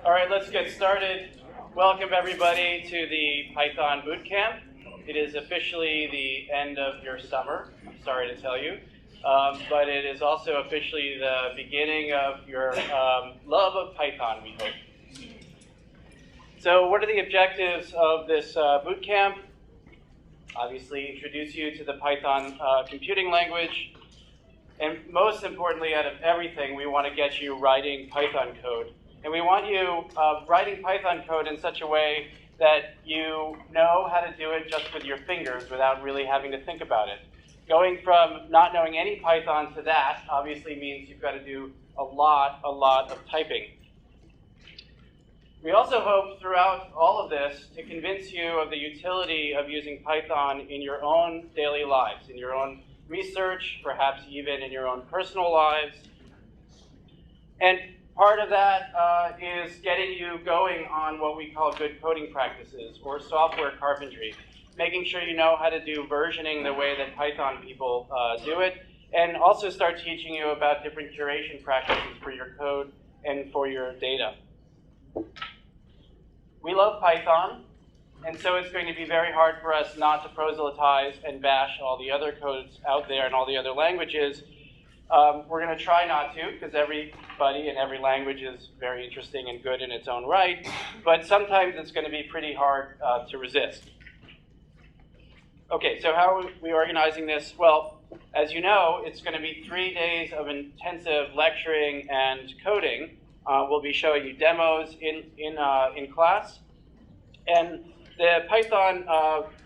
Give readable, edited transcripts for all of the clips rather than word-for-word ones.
All right, let's get started. Welcome everybody to the Python Bootcamp. It is officially the end of your summer, I'm sorry to tell you, but it is also officially the beginning of your love of Python, we hope. So what are the objectives of this bootcamp? Obviously, introduce you to the Python computing language. And most importantly, out of everything, we want to get you writing Python code. And we want you writing Python code in such a way that you know how to do it just with your fingers without really having to think about it. Going from not knowing any Python to that obviously means you've got to do a lot of typing. We also hope throughout all of this to convince you of the utility of using Python in your own daily lives, in your own research, perhaps even in your own personal lives. And part of that is getting you going on what we call good coding practices, or software carpentry, making sure you know how to do versioning the way that Python people do it, and also start teaching you about different curation practices for your code and for your data. We love Python, and so it's going to be very hard for us not to proselytize and bash all the other codes out there and all the other languages. We're going to try not to, because everybody and every language is very interesting and good in its own right, but sometimes it's going to be pretty hard to resist. Okay, so how are we organizing this? Well, as you know, it's going to be 3 days of intensive lecturing and coding. We'll be showing you demos in class. And the Python,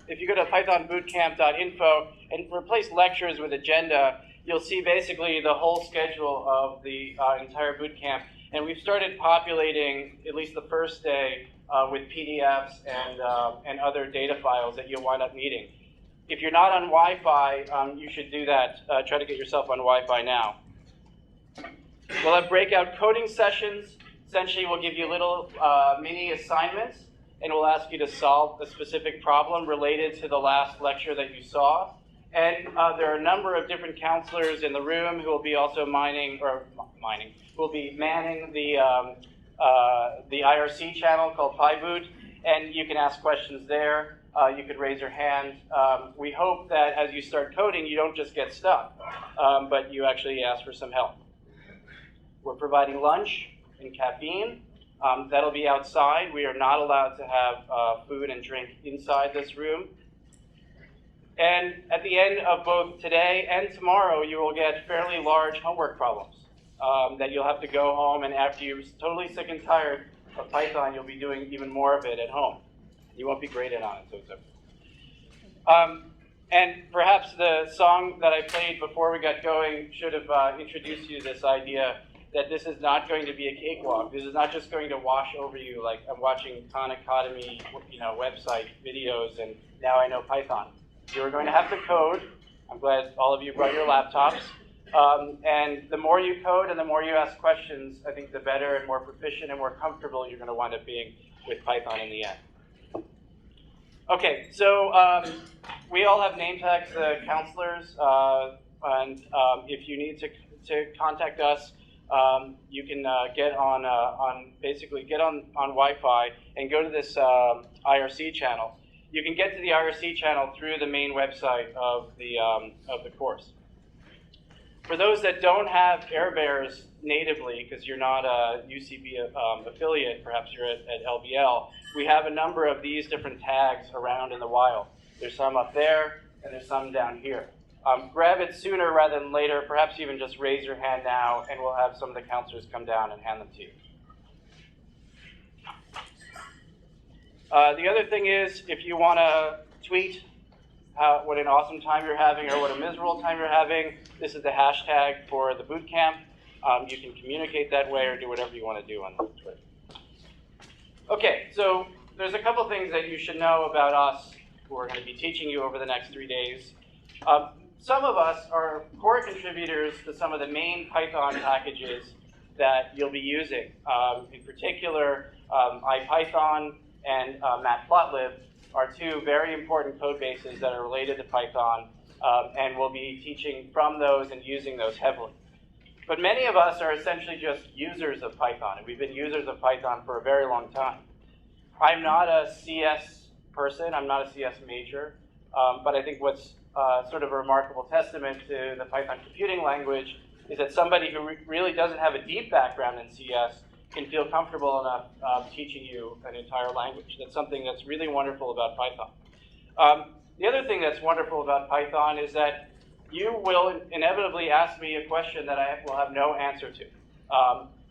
if you go to pythonbootcamp.info and replace lectures with agenda, you'll see basically the whole schedule of the entire bootcamp. And we've started populating, at least the first day, with PDFs and other data files that you'll wind up needing. If you're not on Wi-Fi, you should do that. Try to get yourself on Wi-Fi now. We'll have breakout coding sessions. Essentially, we'll give you little mini assignments, and we'll ask you to solve a specific problem related to the last lecture that you saw. And there are a number of different counselors in the room who will be also manning the IRC channel called PyBoot, and you can ask questions there. You could raise your hand. We hope that as you start coding, you don't just get stuck, but you actually ask for some help. We're providing lunch and caffeine. That'll be outside. We are not allowed to have food and drink inside this room. And at the end of both today and tomorrow, you will get fairly large homework problems that you'll have to go home, and after you're totally sick and tired of Python, you'll be doing even more of it at home. You won't be graded on it, so it's okay. And perhaps the song that I played before we got going should have introduced you to this idea that this is not going to be a cakewalk. This is not just going to wash over you like I'm watching Khan Academy, website videos, and now I know Python. You're going to have to code. I'm glad all of you brought your laptops. And the more you code and the more you ask questions, I think the better and more proficient and more comfortable you're going to wind up being with Python in the end. Okay, so we all have name tags, counselors, and if you need to contact us, you can get on Wi-Fi and go to this IRC channel. You can get to the IRC channel through the main website of the course. For those that don't have AirBears natively, because you're not a UCB affiliate, perhaps you're at LBL, we have a number of these different tags around in the wild. There's some up there, and there's some down here. Grab it sooner rather than later. Perhaps even just raise your hand now, and we'll have some of the counselors come down and hand them to you. The other thing is, if you want to tweet what an awesome time you're having or what a miserable time you're having, this is the hashtag for the bootcamp. You can communicate that way or do whatever you want to do on Twitter. Okay, so there's a couple things that you should know about us who are going to be teaching you over the next 3 days. Some of us are core contributors to some of the main Python packages that you'll be using. In particular, IPython and Matplotlib are two very important code bases that are related to Python, and we'll be teaching from those and using those heavily. But many of us are essentially just users of Python, and we've been users of Python for a very long time. I'm not a CS person, I'm not a CS major, but I think what's sort of a remarkable testament to the Python computing language is that somebody who really doesn't have a deep background in CS can feel comfortable enough teaching you an entire language. That's something that's really wonderful about Python. The other thing that's wonderful about Python is that you will inevitably ask me a question that I will have no answer to.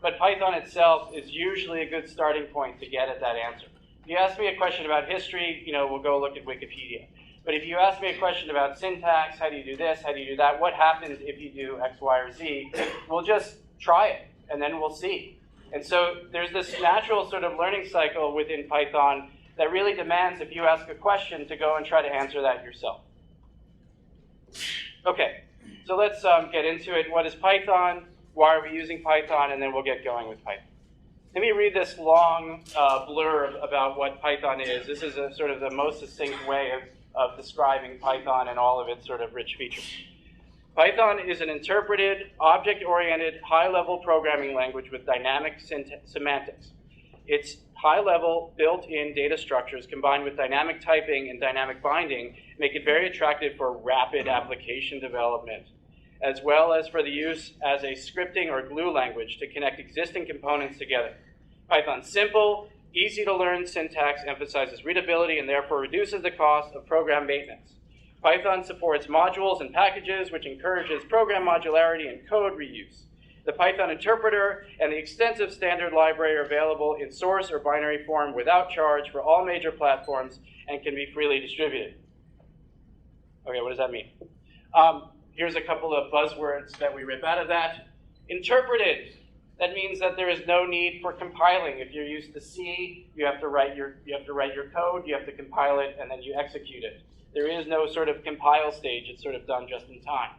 But Python itself is usually a good starting point to get at that answer. If you ask me a question about history, we'll go look at Wikipedia. But if you ask me a question about syntax, how do you do this, how do you do that, what happens if you do X, Y, or Z, we'll just try it, and then we'll see. And so there's this natural sort of learning cycle within Python that really demands, if you ask a question, to go and try to answer that yourself. Okay, so let's get into it. What is Python? Why are we using Python? And then we'll get going with Python. Let me read this long blurb about what Python is. This is a sort of the most succinct way of describing Python and all of its sort of rich features. Python is an interpreted, object-oriented, high-level programming language with dynamic semantics. Its high-level, built-in data structures combined with dynamic typing and dynamic binding make it very attractive for rapid application development, as well as for the use as a scripting or glue language to connect existing components together. Python's simple, easy-to-learn syntax emphasizes readability and therefore reduces the cost of program maintenance. Python supports modules and packages, which encourages program modularity and code reuse. The Python interpreter and the extensive standard library are available in source or binary form without charge for all major platforms and can be freely distributed. Okay, what does that mean? Here's a couple of buzzwords that we rip out of that. Interpreted. That means that there is no need for compiling. If you're used to C, you have to write your code, you have to compile it, and then you execute it. There is no sort of compile stage. It's sort of done just in time.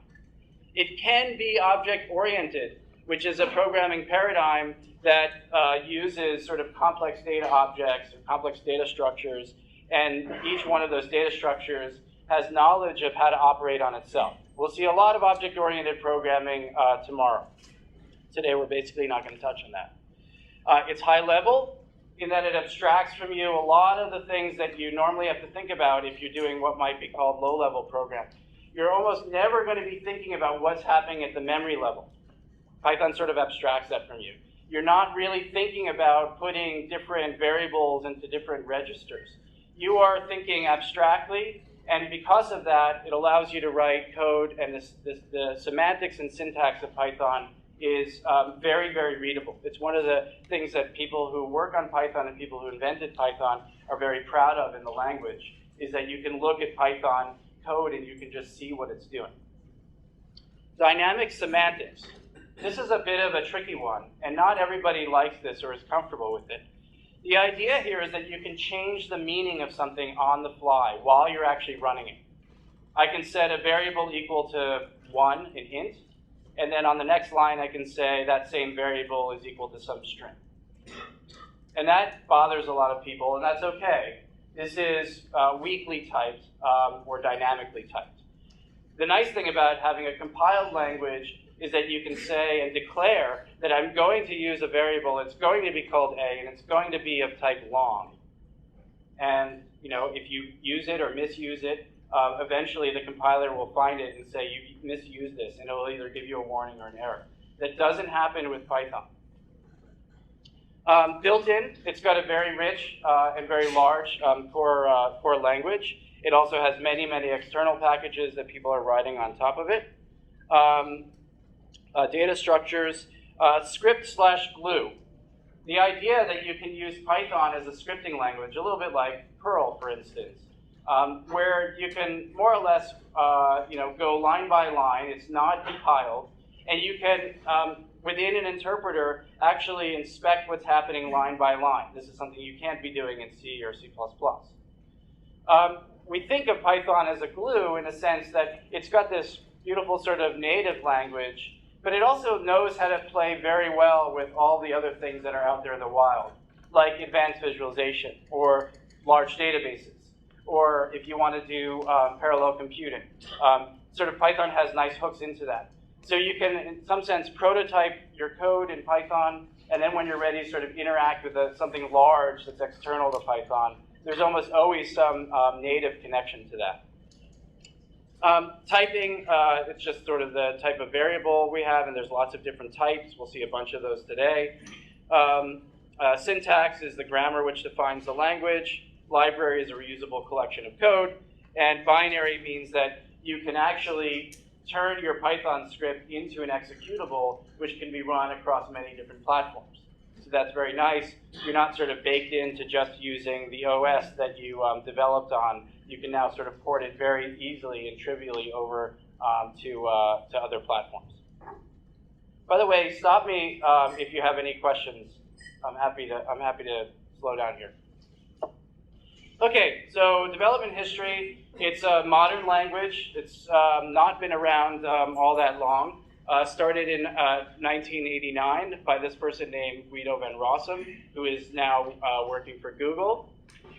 It can be object-oriented, which is a programming paradigm that uses sort of complex data objects or complex data structures, and each one of those data structures has knowledge of how to operate on itself. We'll see a lot of object-oriented programming tomorrow. Today, we're basically not going to touch on that. It's high level in that it abstracts from you a lot of the things that you normally have to think about if you're doing what might be called low-level programming. You're almost never going to be thinking about what's happening at the memory level. Python sort of abstracts that from you. You're not really thinking about putting different variables into different registers. You are thinking abstractly, and because of that, it allows you to write code, and the semantics and syntax of Python is very, very readable. It's one of the things that people who work on Python and people who invented Python are very proud of in the language, is that you can look at Python code and you can just see what it's doing. Dynamic semantics. This is a bit of a tricky one, and not everybody likes this or is comfortable with it. The idea here is that you can change the meaning of something on the fly while you're actually running it. I can set a variable equal to 1, an int, and then on the next line I can say that same variable is equal to some string. And that bothers a lot of people, and that's okay. This is weakly typed or dynamically typed. The nice thing about having a compiled language is that you can say and declare that I'm going to use a variable, it's going to be called A, and it's going to be of type long. And if you use it or misuse it, eventually the compiler will find it and say, you misused this, and it will either give you a warning or an error. That doesn't happen with Python. Built-in, it's got a very rich and very large core language. It also has many, many external packages that people are writing on top of it. Data structures, script/glue. The idea that you can use Python as a scripting language, a little bit like Perl, for instance, where you can more or less go line by line. It's not compiled, and you can, within an interpreter, actually inspect what's happening line by line. This is something you can't be doing in C or C++. We think of Python as a glue in a sense that it's got this beautiful sort of native language, but it also knows how to play very well with all the other things that are out there in the wild, like advanced visualization or large databases, or if you want to do parallel computing. Sort of Python has nice hooks into that. So you can, in some sense, prototype your code in Python, and then when you're ready, sort of interact with something large that's external to Python. There's almost always some native connection to that. Typing, it's just sort of the type of variable we have, and there's lots of different types. We'll see a bunch of those today. Syntax is the grammar which defines the language. Library is a reusable collection of code. And binary means that you can actually turn your Python script into an executable which can be run across many different platforms. So that's very nice. You're not sort of baked into just using the OS that you developed on. You can now sort of port it very easily and trivially over to other platforms. By the way, stop me if you have any questions. I'm happy to slow down here. Okay, so development history. It's a modern language. It's not been around all that long. Started in 1989 by this person named Guido van Rossum, who is now working for Google.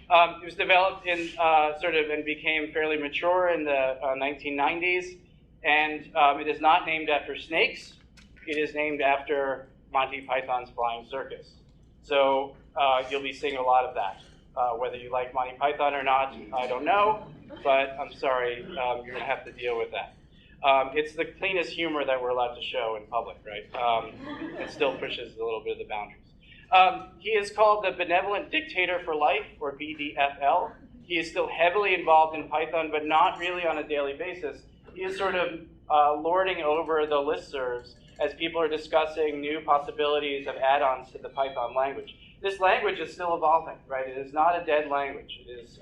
It was developed in and became fairly mature in the 1990s, and it is not named after snakes. It is named after Monty Python's Flying Circus. So you'll be seeing a lot of that. Whether you like Monty Python or not, I don't know, but I'm sorry, you're going to have to deal with that. It's the cleanest humor that we're allowed to show in public, right? It still pushes a little bit of the boundaries. He is called the Benevolent Dictator for Life, or BDFL. He is still heavily involved in Python, but not really on a daily basis. He is sort of lording over the listservs as people are discussing new possibilities of add-ons to the Python language. This language is still evolving, right? It is not a dead language. It is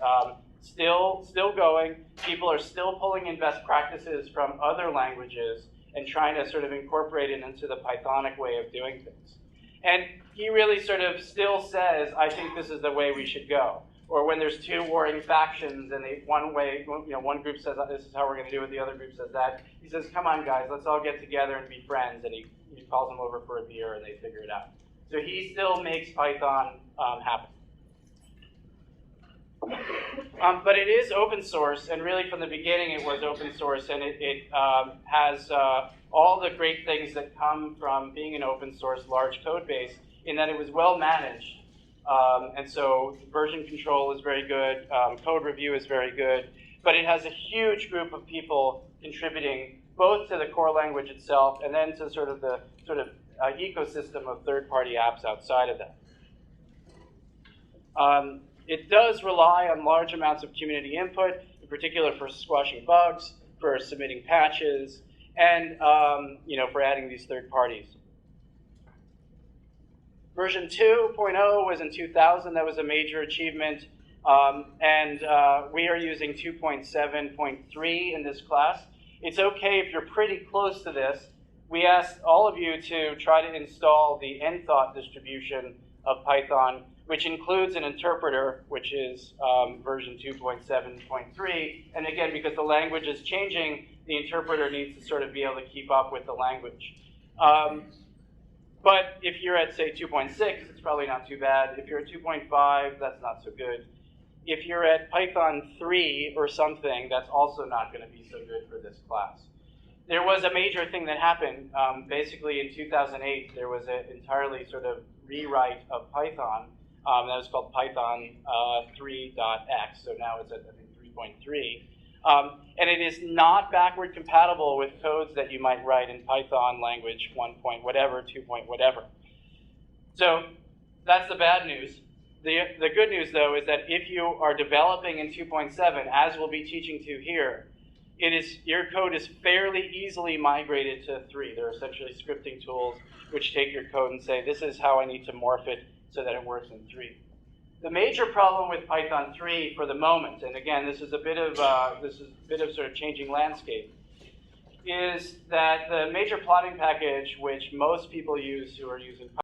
still going. People are still pulling in best practices from other languages and trying to sort of incorporate it into the Pythonic way of doing things. And he really sort of still says, I think this is the way we should go. Or when there's two warring factions and one group says this is how we're going to do it, the other group says that, he says, come on guys, let's all get together and be friends. And he calls them over for a beer and they figure it out. So he still makes Python happen. But it is open source, and really from the beginning it was open source, and it has all the great things that come from being an open source large code base, in that it was well managed. And so version control is very good, code review is very good, but it has a huge group of people contributing both to the core language itself and then to the ecosystem of third-party apps outside of that. It does rely on large amounts of community input, in particular for squashing bugs, for submitting patches, and for adding these third parties. Version 2.0 was in 2000. That was a major achievement. And we are using 2.7.3 in this class. It's okay if you're pretty close to this. We asked all of you to try to install the nthought distribution of Python, which includes an interpreter, which is version 2.7.3. And again, because the language is changing, the interpreter needs to sort of be able to keep up with the language. But if you're at, say, 2.6, it's probably not too bad. If you're at 2.5, that's not so good. If you're at Python 3 or something, that's also not going to be so good for this class. There was a major thing that happened. Basically, in 2008, there was an entirely sort of rewrite of Python. That was called Python 3.x, so now it's at, I think, 3.3. And it is not backward compatible with codes that you might write in Python language 1 point whatever, 2 point whatever. So that's the bad news. The good news, though, is that if you are developing in 2.7, as we'll be teaching to here, your code is fairly easily migrated to 3. There are essentially scripting tools which take your code and say, this is how I need to morph it so that it works in 3. The major problem with Python 3 for the moment, and again, this is a bit of sort of changing landscape, is that the major plotting package which most people use who are using